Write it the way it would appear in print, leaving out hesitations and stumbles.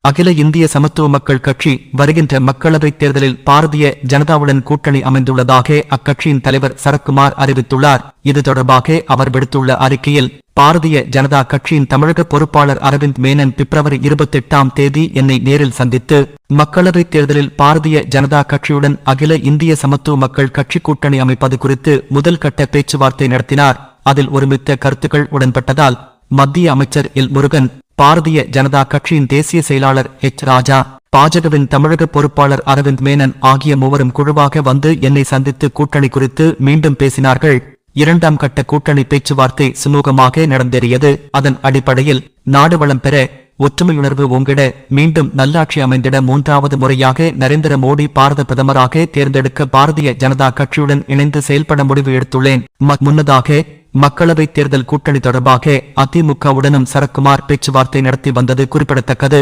அகில இந்திய சமத்துவ மக்கள் கட்சி வருகின்ற மக்களவைத் தேர்தலில் பாரதிய ஜனதாவுடன் கூட்டணி அமைந்துள்ளதாக அக்கட்சியின் தலைவர் சரத்குமார் அறிவித்துள்ளார். இது தொடர்பாக அவர் விடுத்துள்ள அறிக்கையில், பாரதிய ஜனதா கட்சியின் தமிழக பொறுப்பாளர் அரவிந்த் மேனன் பிப்ரவரி 28ஆம் தேதி என்னை நேரில் சந்தித்து மக்களவைத் தேர்தலில் பாரதிய ஜனதா கட்சியுடன் அகில இந்திய சமத்துவ மக்கள் கட்சி கூட்டணி அமைப்பது குறித்து முதல் கட்ட பேச்சுவார்த்தை நடத்தினார். அதில் ஒருமித்த கருத்துக்கள் உடன்பட்டதால் மத்திய அமைச்சர் எல் முருகன், பாரதிய ஜனதா கட்சியின் தேசிய செயலாளர் எச் ராஜா, பாஜகவின் தமிழக பொறுப்பாளர் அரவிந்த் மேனன் ஆகிய மூவரும் குழுவாக வந்து என்னை சந்தித்து கூட்டணி குறித்து மீண்டும் பேசினார்கள். 2ஆம் கட்ட கூட்டணி பேச்சுவார்த்தை சுமூகமாக நடந்தேறியது. அதன் அடிப்படையில் நாடு வளம் பெற, ஒற்றுமையுணர்வு ஓங்கிட, மீண்டும் நல்லாட்சி அமைந்திட 3வது முறையாக நரேந்திர மோடி பாரத பிரதமராக தேர்ந்தெடுக்க பாரதிய ஜனதா கட்சியுடன் இணைந்து செயல்பட முடிவு எடுத்துள்ளேன். முன்னதாக மக்களவைத் தேர்தல் கூட்டணி தொடர்பாக அதிமுகவுடனும் சரத்குமார் பேச்சுவார்த்தை நடத்தி வந்தது குறிப்பிடத்தக்கது.